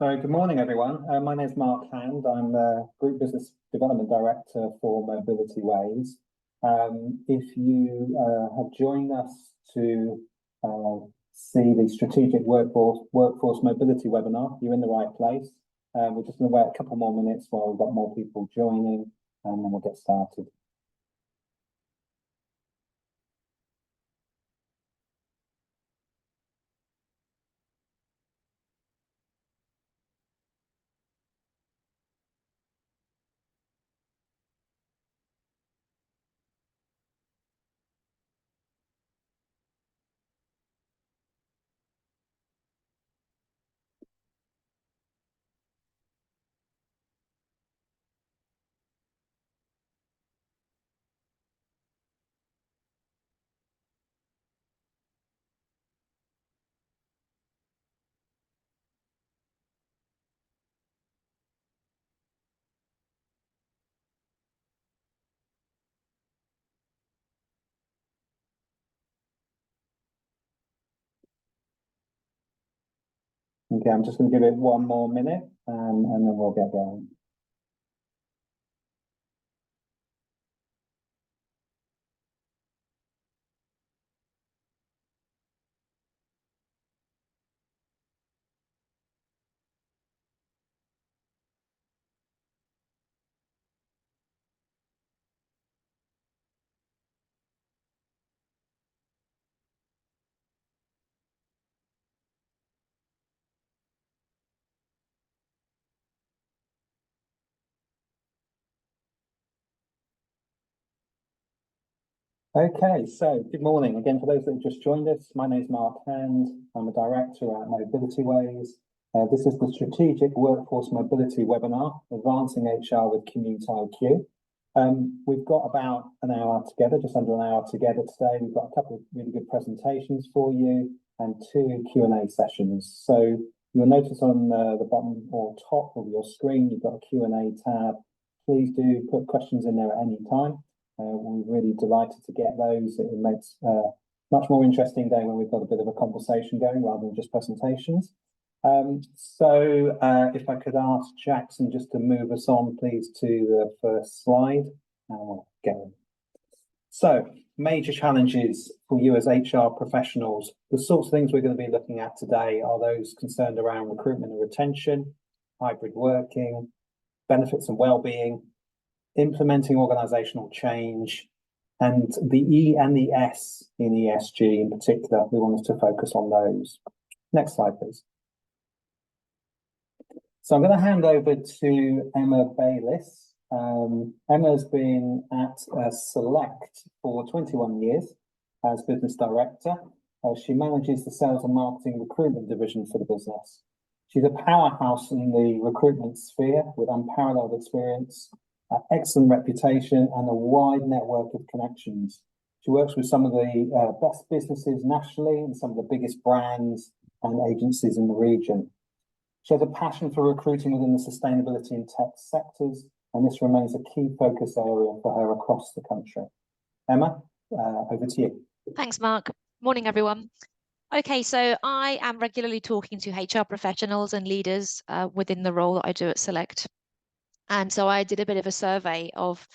So good morning, everyone. My name is Mark Hand. I'm the Group Business Development Director for Mobility Ways. If you have joined us to see the Strategic Workforce Mobility webinar, you're in the right place. We're just going to wait a couple more minutes while we've got more people joining, and then we'll get started. Okay, I'm just going to give it one more minute, and then we'll get going. Okay, so good morning again for those that have just joined us. My name is Mark Hand. I'm a director at Mobility Ways. This is the Strategic Workforce Mobility webinar, Advancing HR with CommuteIQ. We've got about an hour together, just under an hour together today. We've got a couple of really good presentations for you and 2 Q&A sessions. So you'll notice on the bottom or top of your screen, you've got a Q&A tab. Please do put questions in there at any time. We're really delighted to get those. It makes a much more interesting day when we've got a bit of a conversation going rather than just presentations. If I could ask Jackson just to move us on, please, to the first slide, and we'll go. So, major challenges for you as HR professionals. The sorts of things we're going to be looking at today are those concerned around recruitment and retention, hybrid working, benefits and well-being, implementing organizational change, and the E and the S in ESG in particular. We want us to focus on those. Next slide, please. So I'm going to hand over to Emma Bayliss. Emma's been at Select for 21 years as business director. She manages the sales and marketing recruitment division for the business. She's a powerhouse in the recruitment sphere with unparalleled experience, excellent reputation, and a wide network of connections. She works with some of the best businesses nationally and some of the biggest brands and agencies in the region. She has a passion for recruiting within the sustainability and tech sectors, and this remains a key focus area for her across the country. Emma, over to you. Thanks, Mark. Morning, everyone. Okay, so I am regularly talking to HR professionals and leaders within the role that I do at Select. And so I did a bit of a survey of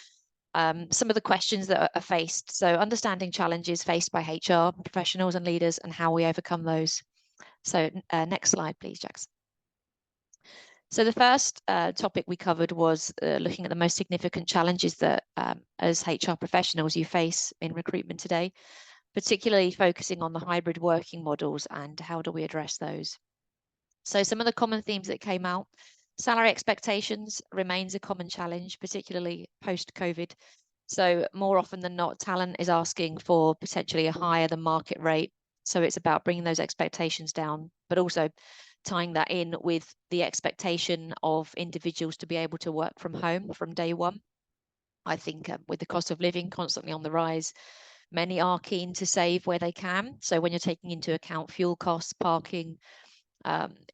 some of the questions that are faced. So understanding challenges faced by HR professionals and leaders and how we overcome those. So next slide, please, Jackson. So the first topic we covered was looking at the most significant challenges that as HR professionals you face in recruitment today, particularly focusing on the hybrid working models and how do we address those. So some of the common themes that came out: salary expectations remains a common challenge, particularly post-COVID. So more often than not, talent is asking for potentially a higher than market rate. So it's about bringing those expectations down, but also tying that in with the expectation of individuals to be able to work from home from day one. I think with the cost of living constantly on the rise, many are keen to save where they can. So when you're taking into account fuel costs, parking,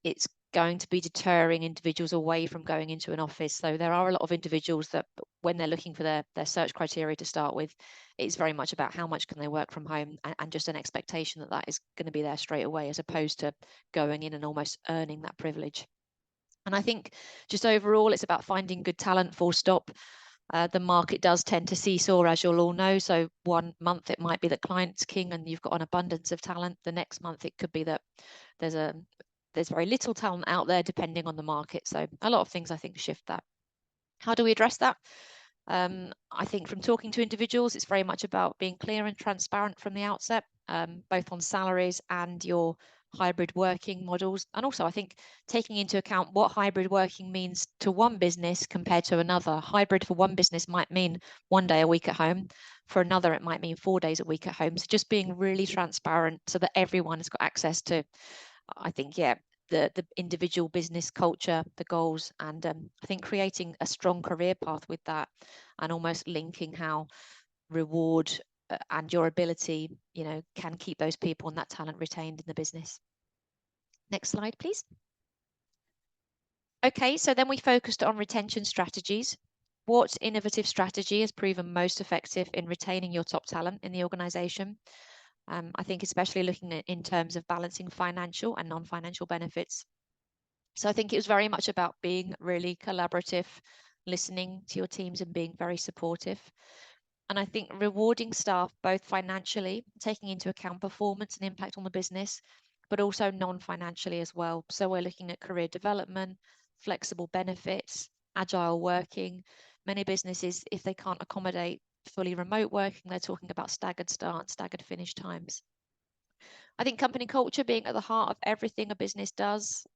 it's going to be deterring individuals away from going into an office. So there are a lot of individuals that when they're looking for their search criteria to start with, it's very much about how much can they work from home and just an expectation that that is going to be there straight away, as opposed to going in and almost earning that privilege. And I think just overall, it's about finding good talent, full stop. The market does tend to seesaw, as you'll all know. So one month it might be that client's king and you've got an abundance of talent. The next month it could be that there's very little talent out there, depending on the market. So a lot of things, I think, shift that. How do we address that? I think from talking to individuals, it's very much about being clear and transparent from the outset, both on salaries and your hybrid working models. And also, I think taking into account what hybrid working means to one business compared to another. Hybrid for one business might mean 1 day a week at home. For another, it might mean 4 days a week at home. So just being really transparent so that everyone has got access to, I think, yeah, the individual business culture, the goals, and I think creating a strong career path with that, and almost linking how reward and your ability, can keep those people and that talent retained in the business. Next slide, please. Okay, so then we focused on retention strategies. What innovative strategy has proven most effective in retaining your top talent in the organization? I think especially looking at in terms of balancing financial and non-financial benefits. So I think it was very much about being really collaborative, listening to your teams and being very supportive. And I think rewarding staff both financially, taking into account performance and impact on the business, but also non-financially as well. So we're looking at career development, flexible benefits, agile working. Many businesses, if they can't accommodate fully remote working, they're talking about staggered start, staggered finish times. I think company culture being at the heart of everything a business does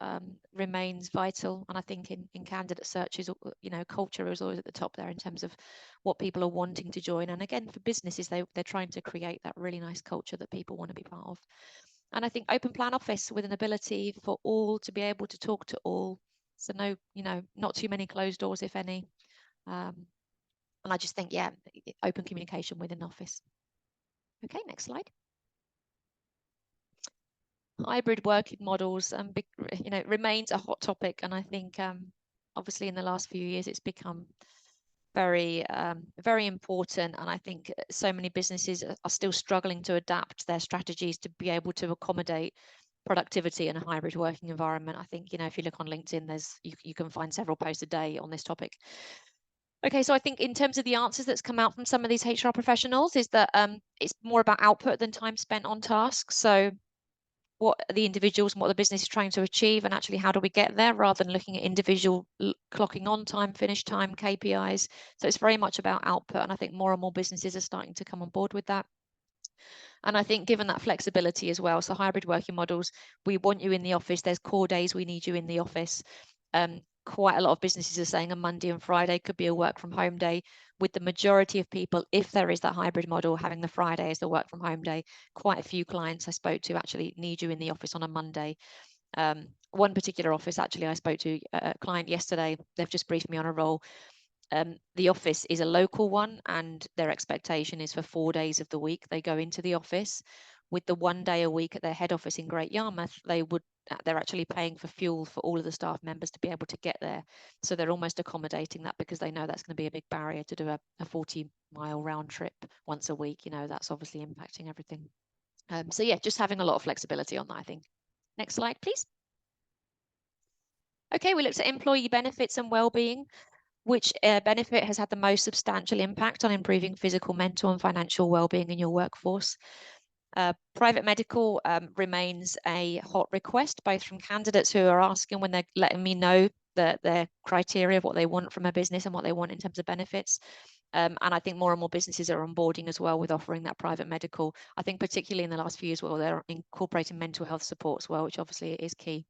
remains vital. And I think in candidate searches, culture is always at the top there in terms of what people are wanting to join. And again, for businesses, they're trying to create that really nice culture that people want to be part of. And I think open plan office with an ability for all to be able to talk to all. So no, not too many closed doors, if any. And I just think, yeah, open communication within office. Okay, next slide. Hybrid working models, remains a hot topic, and I think obviously in the last few years it's become very, very important. And I think so many businesses are still struggling to adapt their strategies to be able to accommodate productivity in a hybrid working environment. I think if you look on LinkedIn, you can find several posts a day on this topic. Okay, so I think in terms of the answers that's come out from some of these HR professionals is that it's more about output than time spent on tasks. So what the individuals and what the business is trying to achieve, and actually how do we get there, rather than looking at individual clocking on time, finish time, KPIs. So it's very much about output, and I think more and more businesses are starting to come on board with that. And I think given that flexibility as well, so hybrid working models, we want you in the office, there's core days we need you in the office. Quite a lot of businesses are saying a Monday and Friday could be a work from home day, with the majority of people, if there is that hybrid model, having the Friday as the work from home day. Quite a few clients I spoke to actually need you in the office on a Monday. One particular office, actually, I spoke to a client yesterday. They've just briefed me on a role. The office is a local one, and their expectation is for 4 days of the week they go into the office. With the 1 day a week at their head office in Great Yarmouth, they're actually paying for fuel for all of the staff members to be able to get there. So they're almost accommodating that because they know that's going to be a big barrier to do a 40-mile round trip once a week. That's obviously impacting everything. So yeah, just having a lot of flexibility on that, I think. Next slide, please. Okay, we looked at employee benefits and well-being. Which benefit has had the most substantial impact on improving physical, mental, and financial well-being in your workforce? Private medical remains a hot request, both from candidates who are asking when they're letting me know their criteria of what they want from a business and what they want in terms of benefits. And I think more and more businesses are onboarding as well with offering that private medical. I think particularly in the last few years, well, they're incorporating mental health support as well, which obviously is key.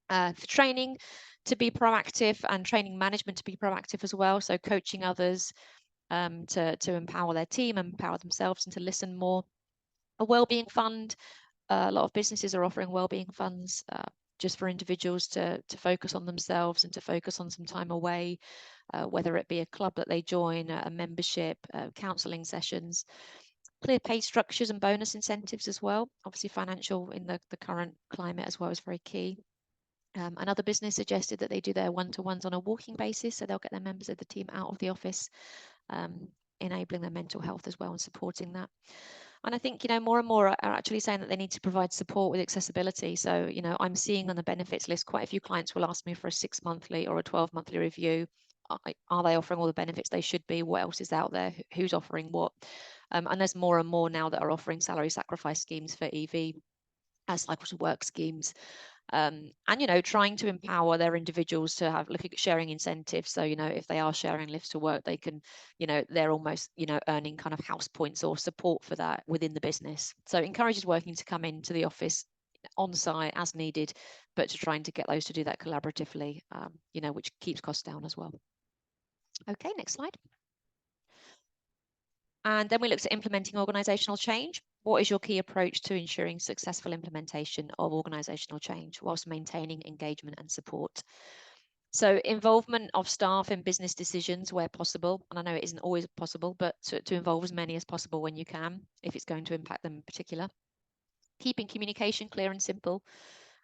For training to be proactive and training management to be proactive as well. So coaching others to empower their team, empower themselves, and to listen more. A wellbeing fund. A lot of businesses are offering wellbeing funds just for individuals to focus on themselves and to focus on some time away, whether it be a club that they join, a membership, counselling sessions. Clear pay structures and bonus incentives as well. Obviously financial in the current climate as well is very key. Another business suggested that they do their one-to-ones on a walking basis, so they'll get their members of the team out of the office, enabling their mental health as well and supporting that. And I think, more and more are actually saying that they need to provide support with accessibility. So, I'm seeing on the benefits list, quite a few clients will ask me for a 6-monthly or a 12-monthly review. Are they offering all the benefits they should be? What else is out there? Who's offering what? And there's more and more now that are offering salary sacrifice schemes for EV, cycle to work schemes. And trying to empower their individuals to look at sharing incentives. So if they are sharing lifts to work, they can, they're almost earning kind of house points or support for that within the business. So encourages working to come into the office on site as needed, but to trying to get those to do that collaboratively, which keeps costs down as well. Okay, next slide. And then we looked at implementing organisational change. What is your key approach to ensuring successful implementation of organisational change whilst maintaining engagement and support? So involvement of staff in business decisions where possible, and I know it isn't always possible, but to involve as many as possible when you can, if it's going to impact them in particular. Keeping communication clear and simple,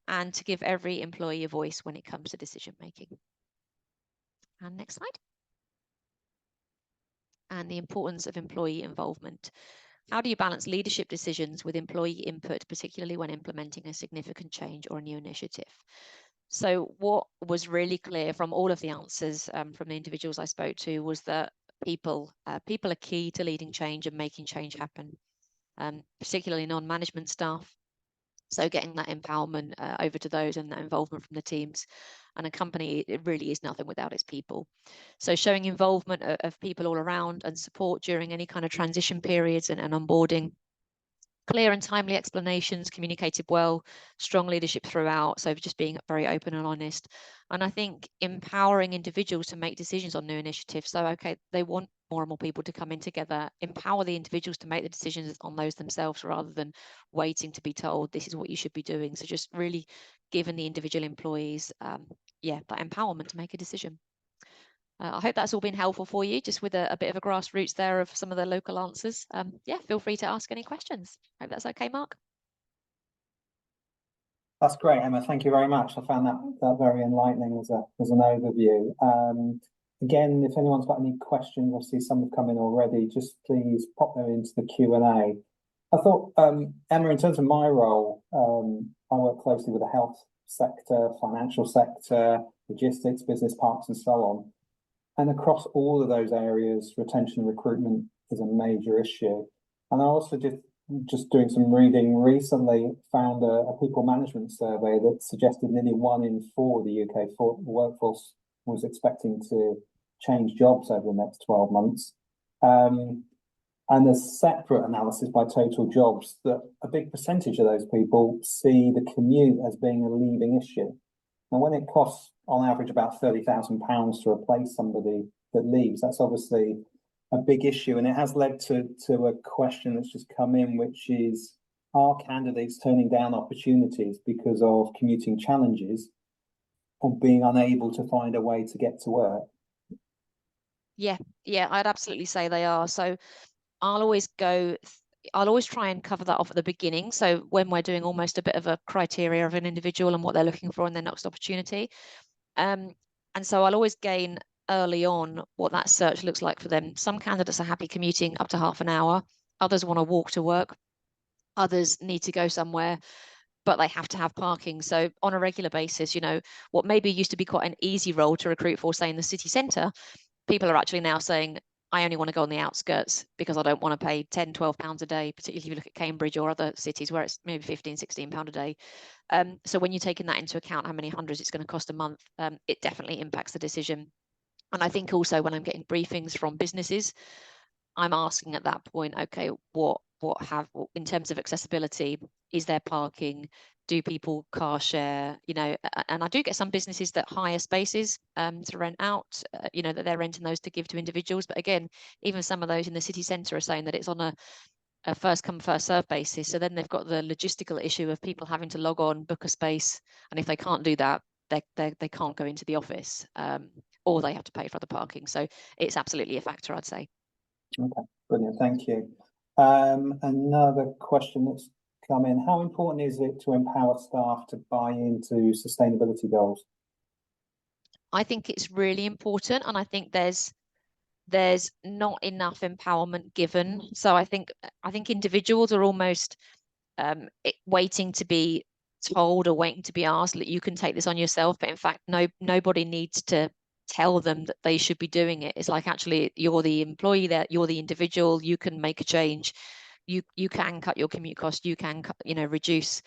and to give every employee a voice when it comes to decision making. And next slide. And the importance of employee involvement. How do you balance leadership decisions with employee input, particularly when implementing a significant change or a new initiative? So what was really clear from all of the answers from the individuals I spoke to was that people are key to leading change and making change happen, particularly non-management staff. So getting that empowerment over to those and that involvement from the teams. And a company, it really is nothing without its people. So showing involvement of people all around and support during any kind of transition periods and onboarding. Clear and timely explanations, communicated well, strong leadership throughout. So just being very open and honest. And I think empowering individuals to make decisions on new initiatives. So, okay, they want more and more people to come in together, empower the individuals to make the decisions on those themselves rather than waiting to be told this is what you should be doing. So just really giving the individual employees, that empowerment to make a decision. I hope that's all been helpful for you, just with a bit of a grassroots there of some of the local answers. Feel free to ask any questions. Hope that's okay, Mark. That's great, Emma. Thank you very much. I found that very enlightening as an overview. Again, if anyone's got any questions, obviously some have come in already, just please pop them into the Q&A. I thought, Emma, in terms of my role, I work closely with the health sector, financial sector, logistics, business parks, and so on. And across all of those areas, retention and recruitment is a major issue. And I also just doing some reading recently, found a people management survey that suggested nearly 1 in 4 of the UK workforce was expecting to change jobs over the next 12 months. And there's separate analysis by total jobs that a big percentage of those people see the commute as being a leaving issue. And when it costs on average about £30,000 to replace somebody that leaves, that's obviously a big issue. And it has led to a question that's just come in, which is, are candidates turning down opportunities because of commuting challenges or being unable to find a way to get to work? Yeah, I'd absolutely say they are. So I'll always try and cover that off at the beginning. So when we're doing almost a bit of a criteria of an individual and what they're looking for in their next opportunity. And so I'll always gain early on what that search looks like for them. Some candidates are happy commuting up to half an hour. Others want to walk to work. Others need to go somewhere, but they have to have parking. So on a regular basis, what maybe used to be quite an easy role to recruit for, say in the city centre, people are actually now saying, I only want to go on the outskirts because I don't want to pay £10-12 a day, particularly if you look at Cambridge or other cities where it's maybe £15-16 a day. So when you're taking that into account, how many hundreds it's going to cost a month, it definitely impacts the decision. And I think also when I'm getting briefings from businesses, I'm asking at that point, okay, what in terms of accessibility, is there parking? Do people car share? And I do get some businesses that hire spaces to rent out, that they're renting those to give to individuals. But again, even some of those in the city centre are saying that it's on a first come, first serve basis. So then they've got the logistical issue of people having to log on, book a space. And if they can't do that, they can't go into the office, or they have to pay for the parking. So it's absolutely a factor, I'd say. Okay, brilliant. Thank you. Another question that's come in. How important is it to empower staff to buy into sustainability goals? I think it's really important. And I think there's there's not enough empowerment given. So I think individuals are almost waiting to be told or waiting to be asked that you can take this on yourself, but in fact nobody needs to tell them that they should be doing it. It's like, actually, you're the employee there, you're the individual, you can make a change, you can cut your commute cost, you can reduce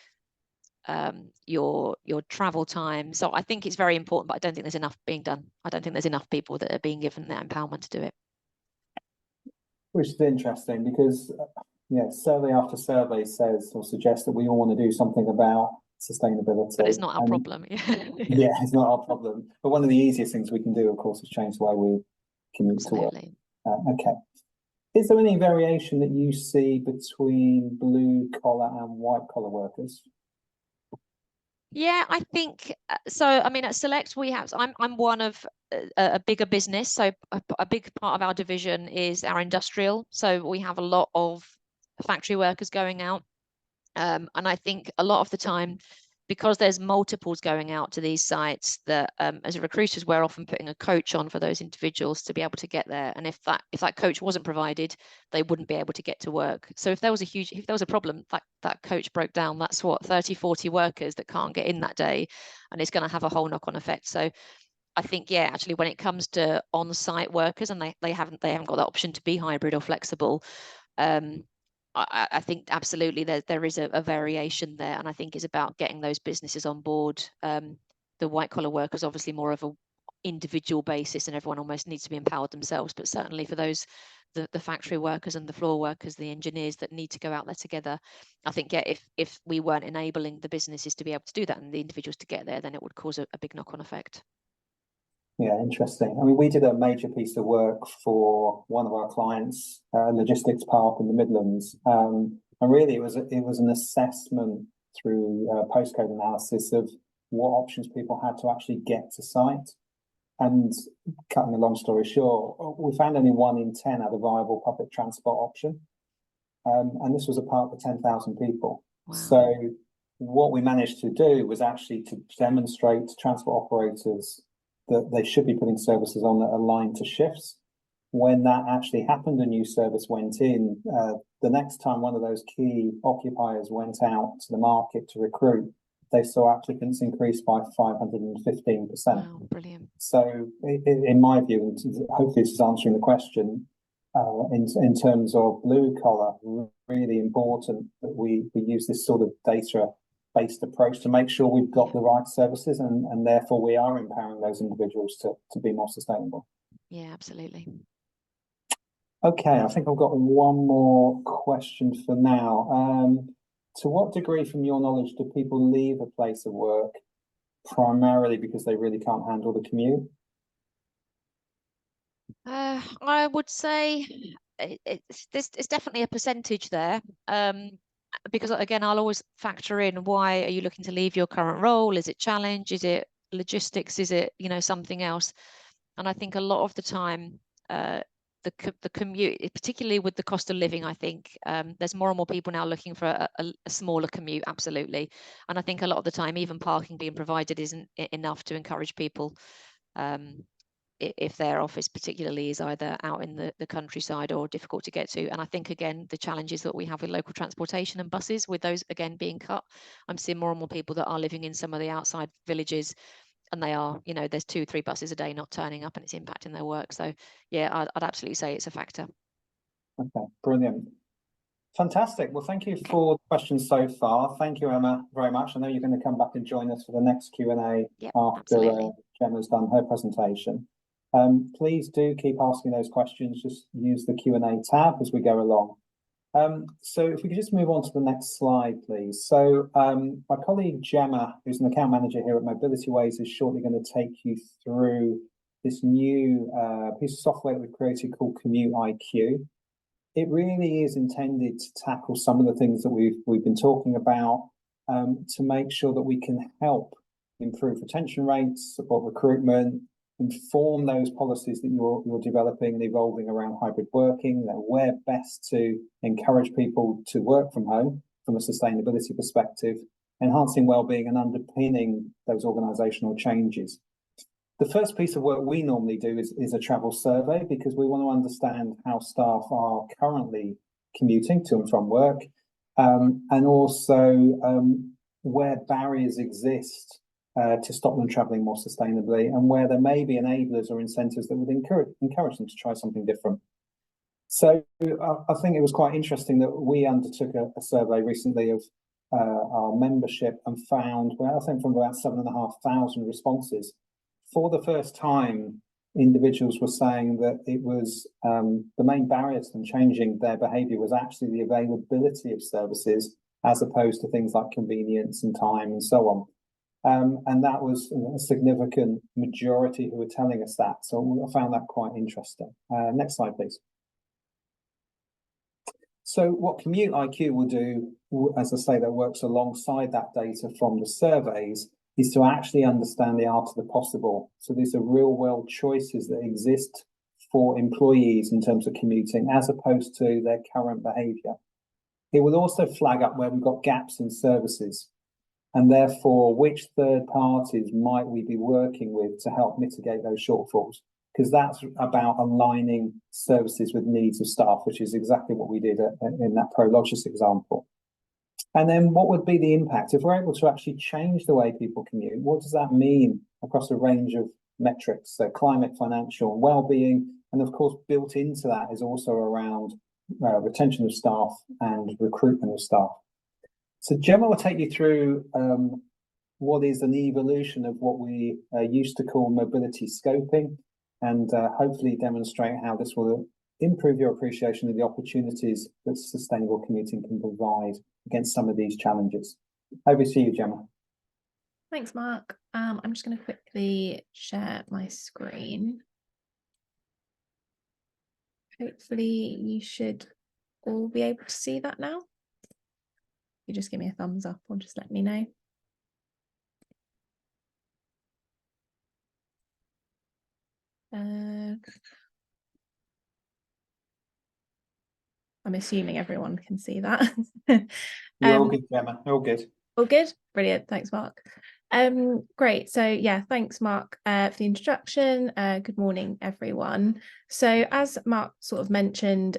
your travel time. So I think it's very important, but I don't think there's enough being done. I don't think there's enough people that are being given that empowerment to do it. Which is interesting because, yeah, survey after survey says or suggests that we all want to do something about sustainability. But it's not our problem. Yeah, it's not our problem. But one of the easiest things we can do, of course, is change the way we commute to work. Okay. Is there any variation that you see between blue collar and white collar workers? Yeah, I think so. I mean, at Select, we have, I'm one of a bigger business. So a big part of our division is our industrial. So we have a lot of factory workers going out. And I think a lot of the time, because there's multiples going out to these sites, that as recruiters, we're often putting a coach on for those individuals to be able to get there. And if that coach wasn't provided, they wouldn't be able to get to work. So if there was a problem, that coach broke down, that's what, 30, 40 workers that can't get in that day, and it's going to have a whole knock-on effect. So I think, yeah, actually, when it comes to on-site workers, and they haven't got that option to be hybrid or flexible, I think absolutely there is a variation there, and I think it's about getting those businesses on board. The white collar workers obviously more of a individual basis, and everyone almost needs to be empowered themselves. But certainly for those the factory workers and the floor workers, the engineers that need to go out there together, I think, yeah, if we weren't enabling the businesses to be able to do that and the individuals to get there, then it would cause a big knock-on effect. Yeah, interesting. I mean, we did a major piece of work for one of our clients, logistics park in the Midlands, and really it was an assessment through postcode analysis of what options people had to actually get to site. And cutting a long story short, we found only 1 in 10 had a viable public transport option, and this was a park for 10,000 people. Wow. So what we managed to do was actually to demonstrate to transport operators that they should be putting services on that are aligned to shifts. When that actually happened, a new service went in. The next time one of those key occupiers went out to the market to recruit, they saw applicants increase by 515%. Wow, brilliant. So in my view, and hopefully this is answering the question, in terms of blue collar, really important that we use this sort of data-based approach to make sure we've got the right services, and therefore we are empowering those individuals to be more sustainable. Yeah, absolutely. Okay, I think I've got one more question for now. To what degree, from your knowledge, do people leave a place of work primarily because they really can't handle the commute? I would say it's definitely a percentage there. Because again, I'll always factor in, why are you looking to leave your current role? Is it challenge? Is it logistics? Is it, something else? And I think a lot of the time, the commute, particularly with the cost of living, I think there's more and more people now looking for a smaller commute, absolutely. And I think a lot of the time, even parking being provided isn't enough to encourage people, if their office particularly is either out in the countryside or difficult to get to. And I think, again, the challenges that we have with local transportation and buses, with those again being cut, I'm seeing more and more people that are living in some of the outside villages, and they are, there's 2-3 buses a day not turning up, and it's impacting their work. So yeah, I'd absolutely say it's a factor. Okay, brilliant. Fantastic. Well, thank you for the questions so far. Thank you, Emma, very much. I know you're going to come back and join us for the next Q&A after Gemma's done her presentation. Please do keep asking those questions. Just use the Q&A tab as we go along. So if we could just move on to the next slide, please. So my colleague Gemma, who's an account manager here at Mobility Ways, is shortly going to take you through this new piece of software that we've created called CommuteIQ. It really is intended to tackle some of the things that we've been talking about, to make sure that we can help improve retention rates, support recruitment, inform those policies that you're developing and evolving around hybrid working, where best to encourage people to work from home from a sustainability perspective, enhancing wellbeing and underpinning those organizational changes. The first piece of work we normally do is a travel survey, because we want to understand how staff are currently commuting to and from work, and also where barriers exist to stop them travelling more sustainably, and where there may be enablers or incentives that would encourage them to try something different. So I think it was quite interesting that we undertook a survey recently of our membership and found, well, I think from about 7,500 responses, for the first time, individuals were saying that it was the main barrier to them changing their behaviour was actually the availability of services, as opposed to things like convenience and time and so on. And that was a significant majority who were telling us that. So I found that quite interesting. Next slide, please. So what CommuteIQ will do, as I say, that works alongside that data from the surveys, is to actually understand the art of the possible. So these are real world choices that exist for employees in terms of commuting, as opposed to their current behaviour. It will also flag up where we've got gaps in services, and therefore which third parties might we be working with to help mitigate those shortfalls, because that's about aligning services with needs of staff, which is exactly what we did in that Prologis example. And then what would be the impact? If we're able to actually change the way people commute, what does that mean across a range of metrics? So climate, financial, and well-being. And of course, built into that is also around retention of staff and recruitment of staff. So Gemma will take you through what is an evolution of what we used to call mobility scoping, and hopefully demonstrate how this will improve your appreciation of the opportunities that sustainable commuting can provide against some of these challenges. Over to you, Gemma. Thanks, Mark. I'm just going to quickly share my screen. Hopefully you should all be able to see that now. You just give me a thumbs up or just let me know. I'm assuming everyone can see that. You're all good, Gemma. All good. All good? Brilliant. Thanks, Mark. Great. So yeah, thanks, Mark, for the introduction. Good morning, everyone. So as Mark sort of mentioned,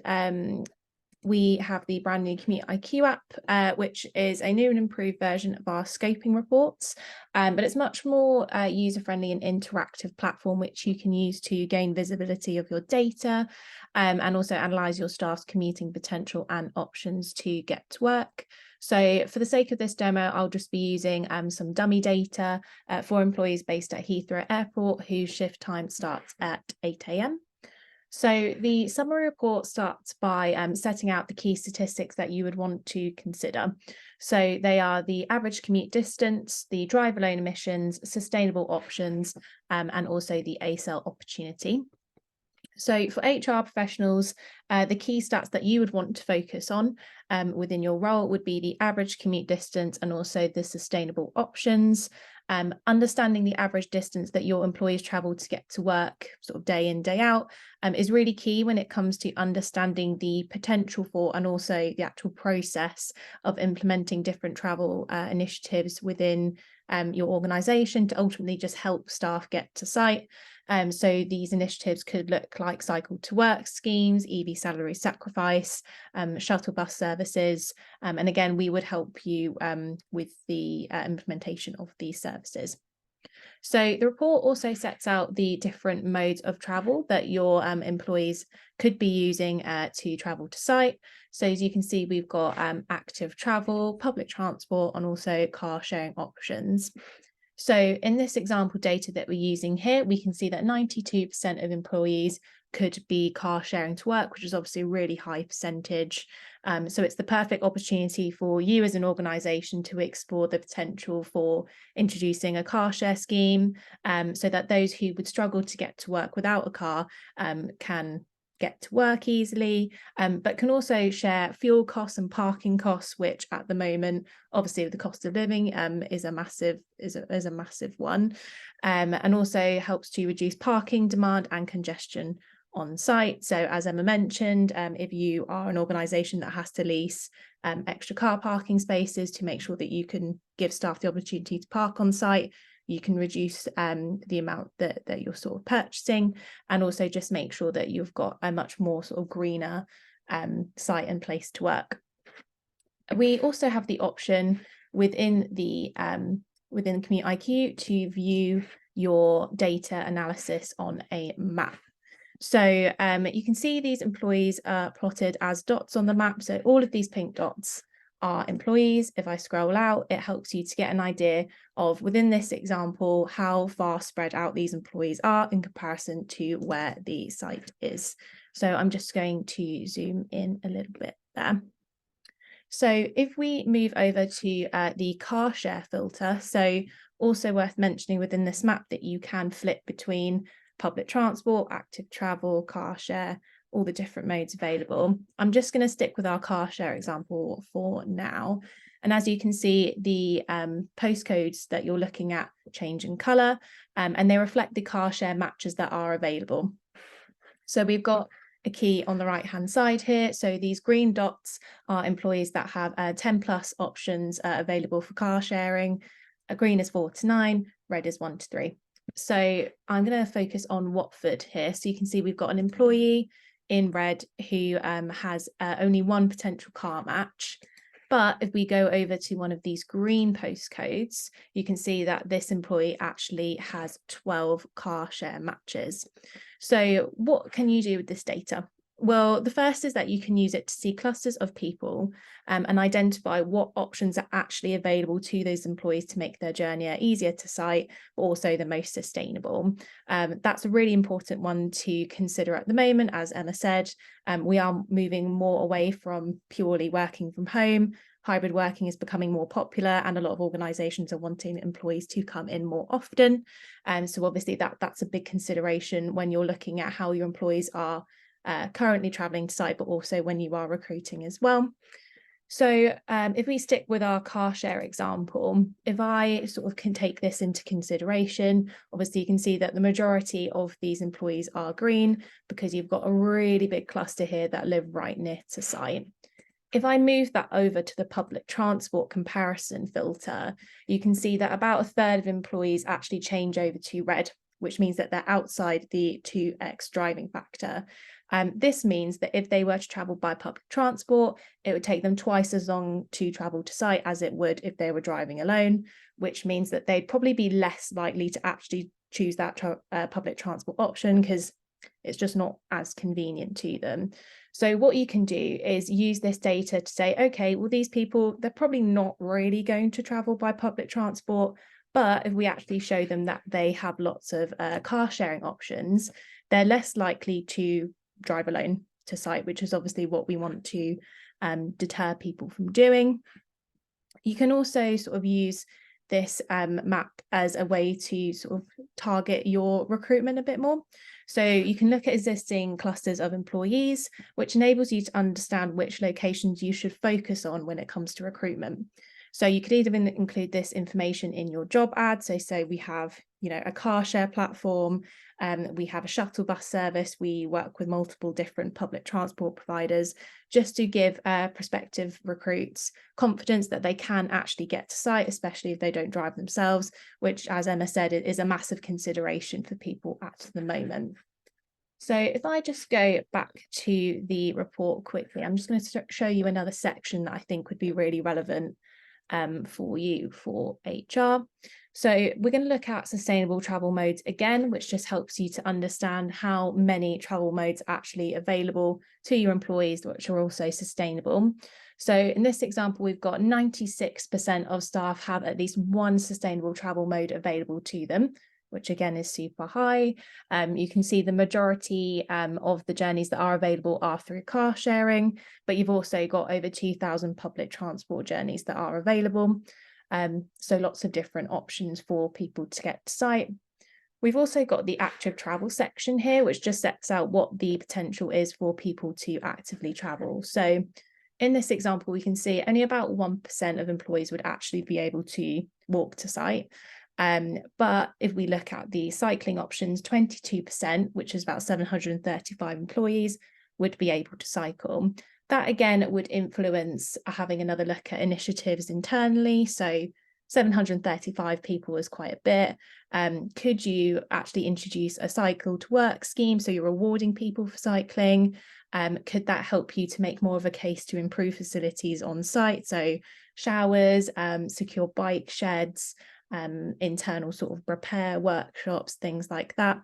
we have the brand new CommuteIQ app, which is a new and improved version of our scoping reports, but it's much more user-friendly and interactive platform, which you can use to gain visibility of your data and also analyse your staff's commuting potential and options to get to work. So for the sake of this demo, I'll just be using some dummy data for employees based at Heathrow Airport whose shift time starts at 8 AM. So the summary report starts by setting out the key statistics that you would want to consider. So they are the average commute distance, the driver lane emissions, sustainable options, and also the ASL opportunity. So for HR professionals, the key stats that you would want to focus on within your role would be the average commute distance and also the sustainable options. Understanding the average distance that your employees travel to get to work sort of day in, day out is really key when it comes to understanding the potential for and also the actual process of implementing different travel initiatives within your organisation to ultimately just help staff get to site. So these initiatives could look like cycle to work schemes, EV salary sacrifice, shuttle bus services, and again, we would help you with the implementation of these services. So the report also sets out the different modes of travel that your employees could be using to travel to site. So as you can see, we've got active travel, public transport, and also car sharing options. So in this example data that we're using here, we can see that 92% of employees could be car sharing to work, which is obviously a really high percentage. So it's the perfect opportunity for you as an organisation to explore the potential for introducing a car share scheme so that those who would struggle to get to work without a car can get to work easily, but can also share fuel costs and parking costs, which at the moment, obviously with the cost of living, is a massive one, and also helps to reduce parking demand and congestion on site. So as Emma mentioned, if you are an organisation that has to lease extra car parking spaces to make sure that you can give staff the opportunity to park on site, you can reduce the amount that you're sort of purchasing, and also just make sure that you've got a much more sort of greener site and place to work. We also have the option within the CommuteIQ to view your data analysis on a map. So you can see these employees are plotted as dots on the map. So all of these pink dots are employees. If I scroll out, it helps you to get an idea of, within this example, how far spread out these employees are in comparison to where the site is. So I'm just going to zoom in a little bit there. So if we move over to the car share filter, so also worth mentioning within this map that you can flip between public transport, active travel, car share, all the different modes available. I'm just going to stick with our car share example for now. And as you can see, the postcodes that you're looking at change in colour, and they reflect the car share matches that are available. So we've got a key on the right hand side here. So these green dots are employees that have 10 plus options available for car sharing. Green is 4 to 9, red is 1 to 3. So I'm going to focus on Watford here. So you can see we've got an employee in red who has only one potential car match. But if we go over to one of these green postcodes, you can see that this employee actually has 12 car share matches. So what can you do with this data? Well, the first is that you can use it to see clusters of people and identify what options are actually available to those employees to make their journey easier to site, but also the most sustainable. That's a really important one to consider at the moment. As Emma said, we are moving more away from purely working from home. Hybrid working is becoming more popular, and a lot of organisations are wanting employees to come in more often. So obviously that's a big consideration when you're looking at how your employees are currently travelling to site, but also when you are recruiting as well. So if we stick with our car share example, if I sort of can take this into consideration, obviously you can see that the majority of these employees are green because you've got a really big cluster here that live right near to site. If I move that over to the public transport comparison filter, you can see that about a third of employees actually change over to red, which means that they're outside the 2x driving factor. This means that if they were to travel by public transport, it would take them twice as long to travel to site as it would if they were driving alone, which means that they'd probably be less likely to actually choose that public transport option because it's just not as convenient to them. So what you can do is use this data to say, okay, well, these people, they're probably not really going to travel by public transport, but if we actually show them that they have lots of car sharing options, they're less likely to drive alone to site, which is obviously what we want to deter people from doing. You can also sort of use this map as a way to sort of target your recruitment a bit more. So you can look at existing clusters of employees, which enables you to understand which locations you should focus on when it comes to recruitment. So you could even include this information in your job ad. So say we have, a car share platform, we have a shuttle bus service, we work with multiple different public transport providers, just to give prospective recruits confidence that they can actually get to site, especially if they don't drive themselves, which, as Emma said, is a massive consideration for people at the moment. So if I just go back to the report quickly, I'm just going to show you another section that I think would be really relevant for you for HR. So we're going to look at sustainable travel modes again, which just helps you to understand how many travel modes are actually available to your employees, which are also sustainable. So in this example, we've got 96% of staff have at least one sustainable travel mode available to them, which again is super high. You can see the majority of the journeys that are available are through car sharing, but you've also got over 2,000 public transport journeys that are available. So lots of different options for people to get to site. We've also got the active travel section here, which just sets out what the potential is for people to actively travel. So in this example, we can see only about 1% of employees would actually be able to walk to site. But if we look at the cycling options, 22%, which is about 735 employees, would be able to cycle. That again would influence having another look at initiatives internally. So 735 people is quite a bit. Could you actually introduce a cycle to work scheme, so you're rewarding people for cycling? Could that help you to make more of a case to improve facilities on site, so showers, secure bike sheds, internal sort of repair workshops, things like that.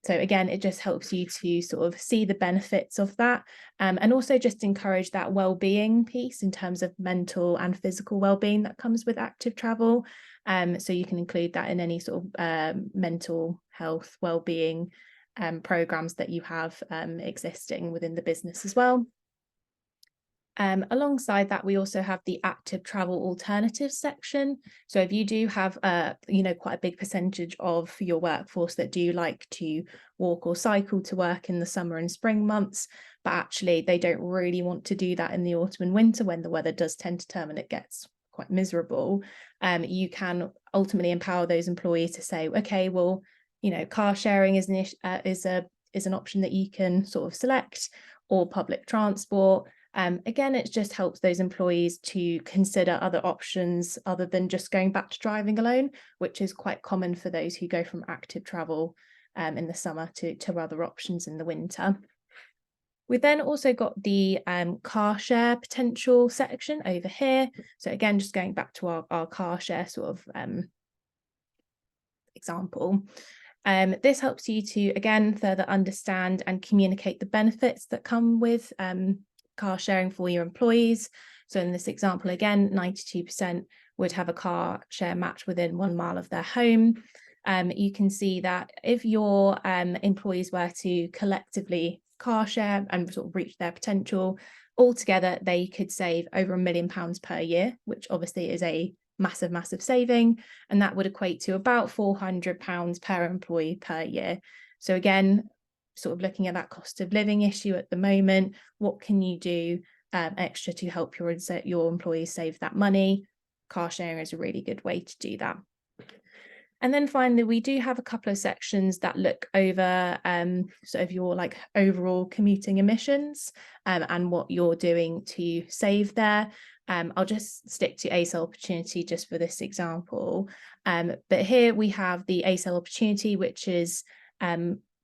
So again, it just helps you to sort of see the benefits of that, and also just encourage that well-being piece in terms of mental and physical well-being that comes with active travel. So you can include that in any sort of mental health well-being programs that you have existing within the business as well. Alongside that, we also have the active travel alternatives section. So if you do have quite a big percentage of your workforce that do like to walk or cycle to work in the summer and spring months, but actually they don't really want to do that in the autumn and winter when the weather does tend to turn and it gets quite miserable, you can ultimately empower those employees to say, okay, well, car sharing is an option that you can sort of select, or public transport. Again, it just helps those employees to consider other options other than just going back to driving alone, which is quite common for those who go from active travel in the summer to other options in the winter. We then also got the car share potential section over here. So again, just going back to our car share sort of example. This helps you to, again, further understand and communicate the benefits that come with car sharing for your employees. So in this example, again, 92% would have a car share match within 1 mile of their home. You can see that if your employees were to collectively car share and sort of reach their potential, altogether they could save over £1 million per year, which obviously is a massive saving, and that would equate to about £400 per employee per year. So again, sort of looking at that cost of living issue at the moment, what can you do extra to help your employees save that money? Car sharing is a really good way to do that. And then finally, we do have a couple of sections that look over sort of your like overall commuting emissions and what you're doing to save there. I'll just stick to ACEL opportunity just for this example. But here we have the ACEL opportunity, which is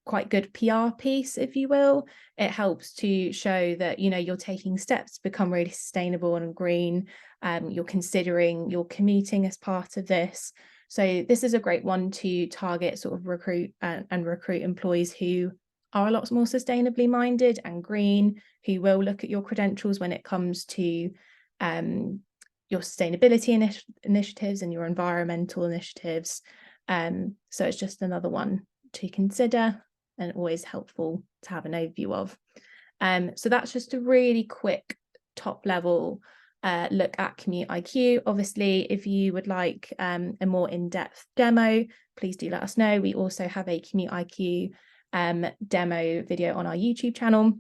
quite good PR piece, if you will. It helps to show that, you're taking steps to become really sustainable and green. You're considering your commuting as part of this. So this is a great one to target, sort of recruit employees who are a lot more sustainably minded and green, who will look at your credentials when it comes to your sustainability initiatives and your environmental initiatives. So it's just another one to consider and always helpful to have an overview of. So that's just a really quick top level look at CommuteIQ. Obviously, if you would like a more in-depth demo, please do let us know. We also have a CommuteIQ demo video on our YouTube channel,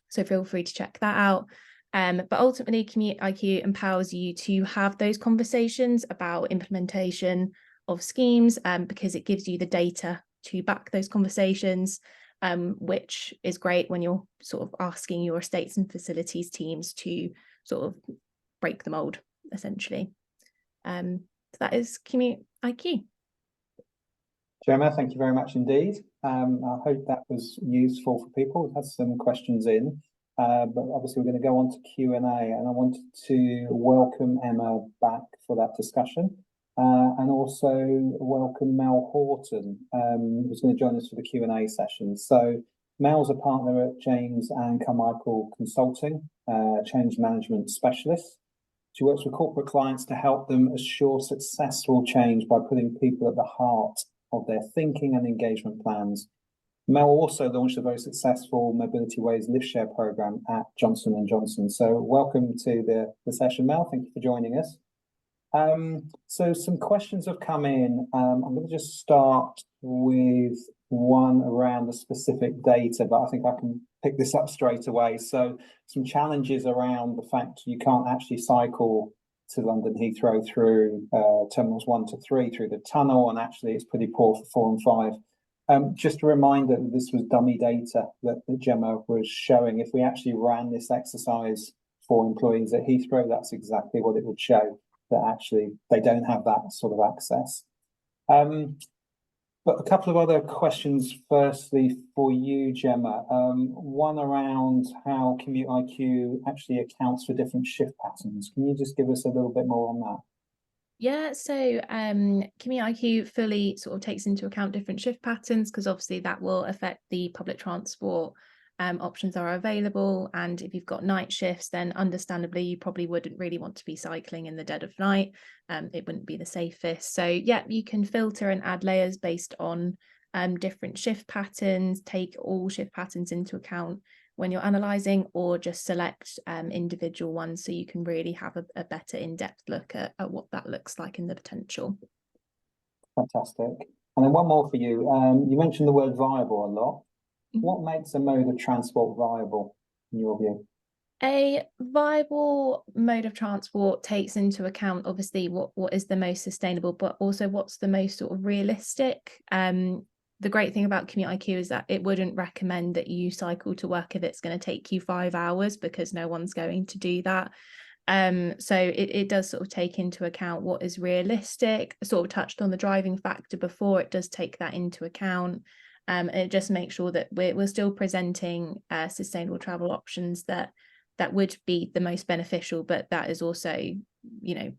so feel free to check that out. But ultimately, CommuteIQ empowers you to have those conversations about implementation of schemes because it gives you the data to back those conversations, which is great when you're sort of asking your estates and facilities teams to sort of break the mold, essentially. So that is CommuteIQ. Gemma, thank you very much indeed. I hope that was useful for people. We've had some questions in, but obviously we're going to go on to Q&A, and I wanted to welcome Emma back for that discussion, and also welcome Mel Horton, who's going to join us for the Q&A session. So Mel's a partner at James and Carmichael Consulting, change management specialist. She works with corporate clients to help them assure successful change by putting people at the heart of their thinking and engagement plans. Mel also launched a very successful Mobility Ways lift share program at Johnson & Johnson. So welcome to the session, Mel. Thank you for joining us. So some questions have come in. I'm going to just start with one around the specific data, but I think I can pick this up straight away. So some challenges around the fact you can't actually cycle to London Heathrow through terminals 1 to 3 through the tunnel, and actually it's pretty poor for 4 and 5. Just a reminder that this was dummy data that Gemma was showing. If we actually ran this exercise for employees at Heathrow, that's exactly what it would show. that actually they don't have that sort of access. But a couple of other questions, firstly for you, Gemma. One around how CommuteIQ actually accounts for different shift patterns. Can you just give us a little bit more on that? Yeah, so CommuteIQ fully sort of takes into account different shift patterns, because obviously that will affect the public transport options that are available. And if you've got night shifts, then understandably you probably wouldn't really want to be cycling in the dead of night. It wouldn't be the safest. So yeah, you can filter and add layers based on different shift patterns, take all shift patterns into account when you're analysing, or just select individual ones so you can really have a better in-depth look at what that looks like in the potential. Fantastic. And then one more for you. You mentioned the word viable a lot. What makes a mode of transport viable in your view? A viable mode of transport takes into account obviously what is the most sustainable, but also what's the most sort of realistic. The great thing about CommuteIQ is that it wouldn't recommend that you cycle to work if it's going to take you 5 hours, because no one's going to do that. So it does sort of take into account what is realistic. I sort of touched on the driving factor before. It does take that into account. And it just makes sure that we're still presenting sustainable travel options that would be the most beneficial, but that is also, you know,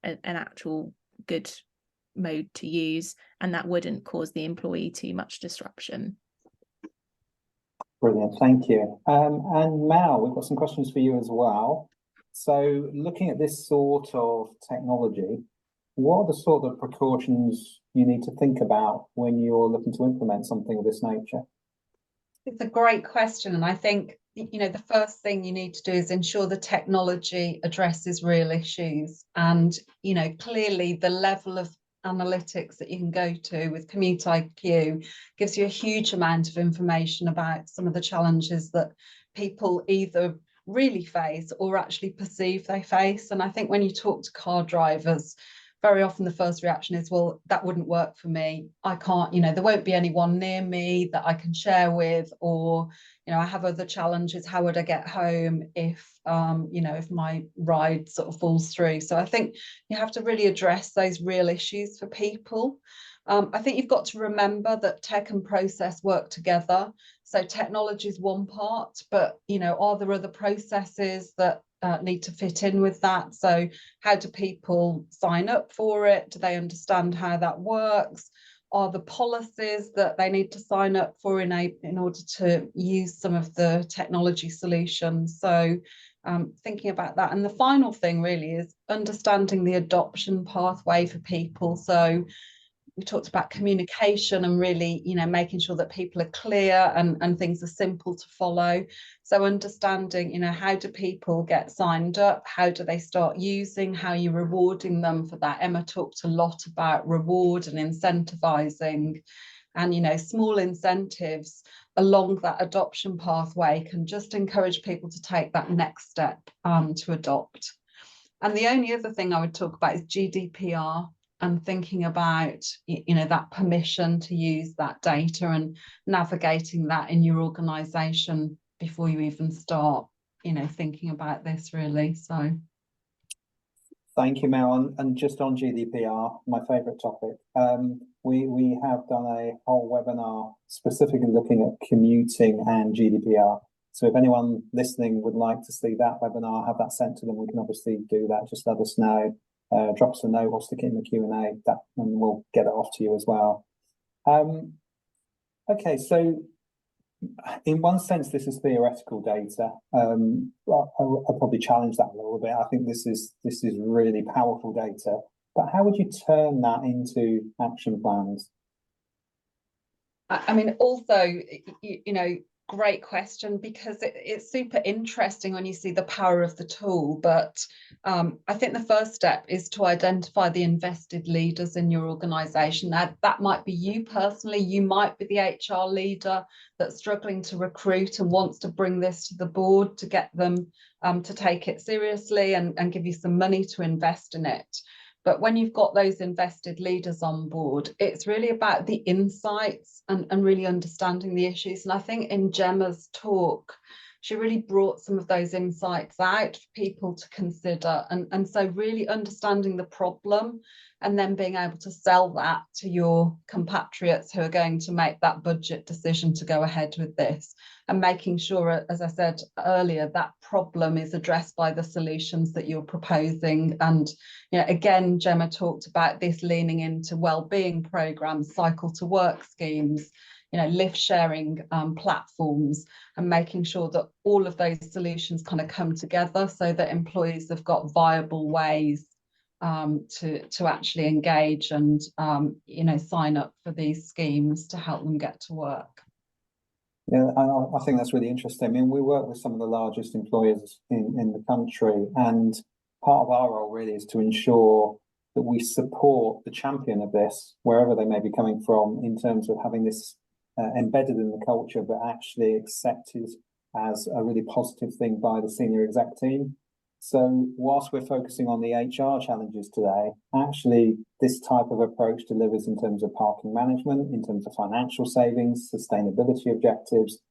an actual good mode to use, and that wouldn't cause the employee too much disruption. Brilliant, thank you. And Mal, we've got some questions for you as well. So looking at this sort of technology, what are the sort of precautions you need to think about when you're looking to implement something of this nature? It's a great question, and I think, you know, the first thing you need to do is ensure the technology addresses real issues. And, you know, clearly the level of analytics that you can go to with CommuteIQ gives you a huge amount of information about some of the challenges that people either really face or actually perceive they face. And I think when you talk to car drivers, very often the first reaction is, well, that wouldn't work for me. I can't, you know, there won't be anyone near me that I can share with, or, you know, I have other challenges. How would I get home if, you know, if my ride sort of falls through? So I think you have to really address those real issues for people. I think you've got to remember that tech and process work together. So technology is one part, but, you know, are there other processes that need to fit in with that? So how do people sign up for it? Do they understand how that works? Are the policies that they need to sign up for in order to use some of the technology solutions? So thinking about that. And the final thing really is understanding the adoption pathway for people. So we talked about communication and really, you know, making sure that people are clear and things are simple to follow. So understanding, you know, how do people get signed up? How do they start using? How are you rewarding them for that? Emma talked a lot about reward and incentivizing, and, you know, small incentives along that adoption pathway can just encourage people to take that next step to adopt. And the only other thing I would talk about is GDPR, and thinking about, you know, that permission to use that data and navigating that in your organisation before you even start, you know, thinking about this really. So thank you, Mel. And just on GDPR, my favourite topic, we have done a whole webinar specifically looking at commuting and GDPR. So if anyone listening would like to see that webinar, have that sent to them, we can obviously do that. Just let us know. Drop us a note or stick it in the Q&A, and we'll get it off to you as well. Okay, so in one sense, this is theoretical data. I'll probably challenge that a little bit. I think this is really powerful data. But how would you turn that into action plans? I mean, also, you know, great question, because it's super interesting when you see the power of the tool. But I think the first step is to identify the invested leaders in your organisation. Now, that might be you personally. You might be the HR leader that's struggling to recruit and wants to bring this to the board to get them to take it seriously and give you some money to invest in it. But when you've got those invested leaders on board, it's really about the insights and really understanding the issues. And I think in Gemma's talk, she really brought some of those insights out for people to consider. And so really understanding the problem and then being able to sell that to your compatriots who are going to make that budget decision to go ahead with this, and making sure, as I said earlier, that problem is addressed by the solutions that you're proposing. And again, Gemma talked about this leaning into wellbeing programs, cycle to work schemes, lift sharing platforms, and making sure that all of those solutions kind of come together so that employees have got viable ways to actually engage and sign up for these schemes to help them get to work. Yeah, I think that's really interesting. I mean, we work with some of the largest employers in the country, and part of our role really is to ensure that we support the champion of this, wherever they may be coming from, in terms of having this embedded in the culture, but actually accepted as a really positive thing by the senior exec team. So whilst we're focusing on the HR challenges today, actually this type of approach delivers in terms of parking management, in terms of financial savings, sustainability objectives,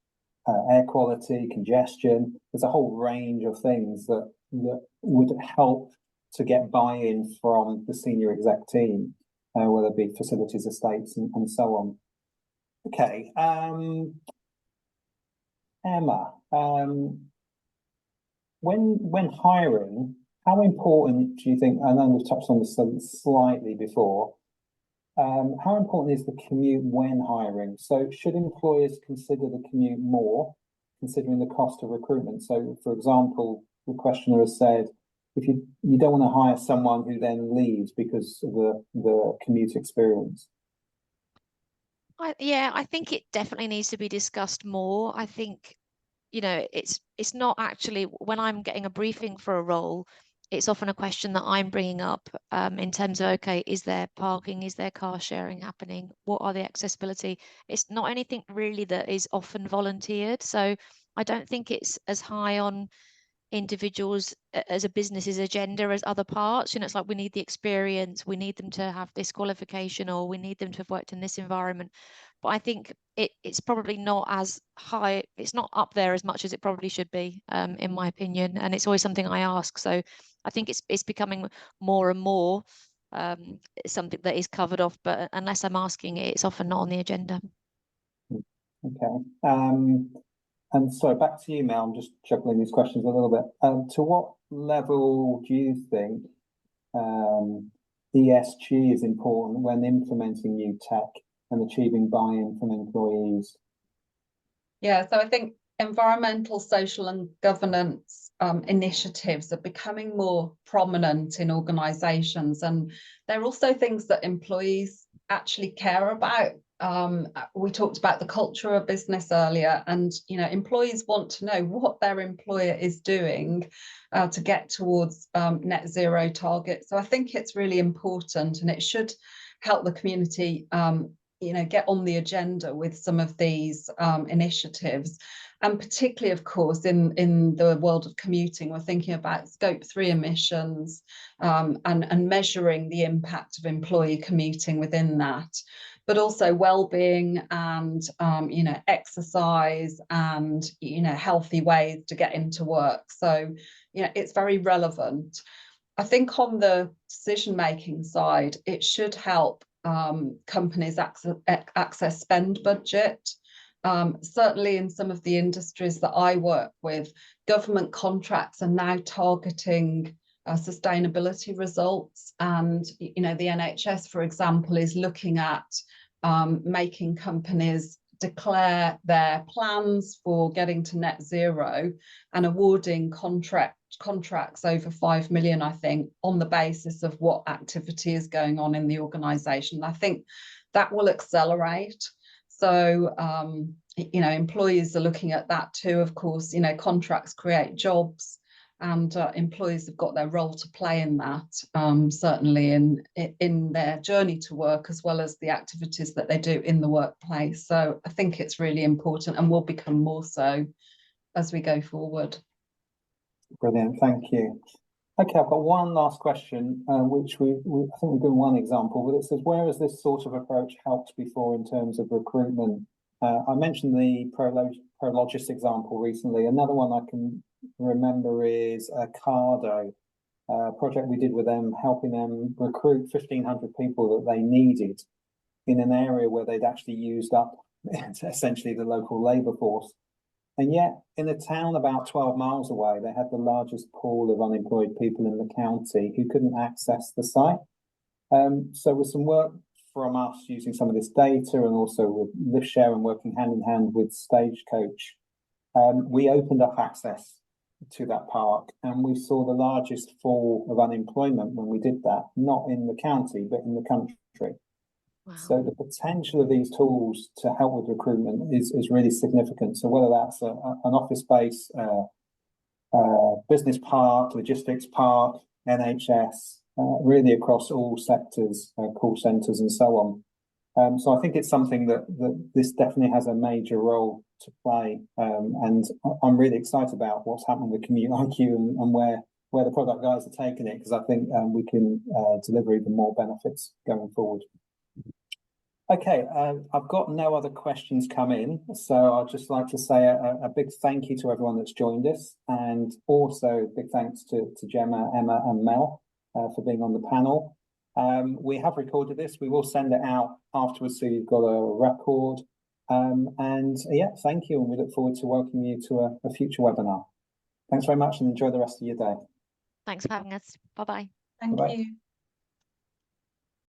air quality, congestion. There's a whole range of things that would help to get buy-in from the senior exec team, whether it be facilities, estates, and so on. Okay, Emma, when hiring, how important do you think, I know we've touched on this slightly before, how important is the commute when hiring? So should employers consider the commute more, considering the cost of recruitment? So for example, the questioner has said, if you don't want to hire someone who then leaves because of the commute experience. I think it definitely needs to be discussed more. I think, it's not actually, when I'm getting a briefing for a role, it's often a question that I'm bringing up in terms of, okay, is there parking? Is there car sharing happening? What are the accessibility? It's not anything really that is often volunteered. So I don't think it's as high on individuals as a business's agenda as other parts. It's like, we need the experience, we need them to have this qualification, or we need them to have worked in this environment. But I think it's probably not as high, it's not up there as much as it probably should be, in my opinion. And it's always something I ask. So I think it's becoming more and more something that is covered off, but unless I'm asking it, it's often not on the agenda. Okay. And so back to you, Mel. I'm just juggling these questions a little bit. To what level do you think ESG is important when implementing new tech and achieving buy-in from employees? Yeah, so I think environmental, social and governance initiatives are becoming more prominent in organisations, and they're also things that employees actually care about. We talked about the culture of business earlier, and employees want to know what their employer is doing to get towards net zero targets. So I think it's really important, and it should help the community get on the agenda with some of these initiatives. And particularly, of course, in the world of commuting, we're thinking about scope 3 emissions and measuring the impact of employee commuting within that, but also well-being and exercise and healthy ways to get into work. So it's very relevant. I think on the decision-making side, it should help companies access spend budget. Certainly in some of the industries that I work with, government contracts are now targeting sustainability results, and the NHS, for example, is looking at making companies declare their plans for getting to net zero and awarding contracts over 5 million, I think, on the basis of what activity is going on in the organisation. I think that will accelerate. So, employees are looking at that too. Of course, contracts create jobs, and employees have got their role to play in that, certainly in their journey to work, as well as the activities that they do in the workplace. So I think it's really important, and will become more so as we go forward. Brilliant, thank you. Okay, I've got one last question, which I think we've given one example, but it says, where has this sort of approach helped before in terms of recruitment I mentioned the Prologis example recently. Another one I can remember is Cardo, a project we did with them, helping them recruit 1,500 people that they needed in an area where they'd actually used up essentially the local labour force. And yet, in a town about 12 miles away, they had the largest pool of unemployed people in the county who couldn't access the site. So with some work from us using some of this data and also with LiftShare and working hand in hand with Stagecoach, we opened up access to that park, and we saw the largest fall of unemployment when we did that, not in the county, but in the country. Wow. So the potential of these tools to help with recruitment is really significant. So whether that's an office space, business park, logistics park, NHS, really across all sectors, call centres and so on. So I think it's something that this definitely has a major role to play. And I'm really excited about what's happening with CommuteIQ and where the product guys are taking it, because I think we can deliver even more benefits going forward. Okay, I've got no other questions come in, so I'd just like to say a big thank you to everyone that's joined us, and also big thanks to Gemma, Emma and Mel for being on the panel. We have recorded this. We will send it out afterwards so you've got a record. And yeah, thank you, and we look forward to welcoming you to a future webinar. Thanks very much and enjoy the rest of your day. Thanks for having us. Bye-bye. Thank Bye-bye. you.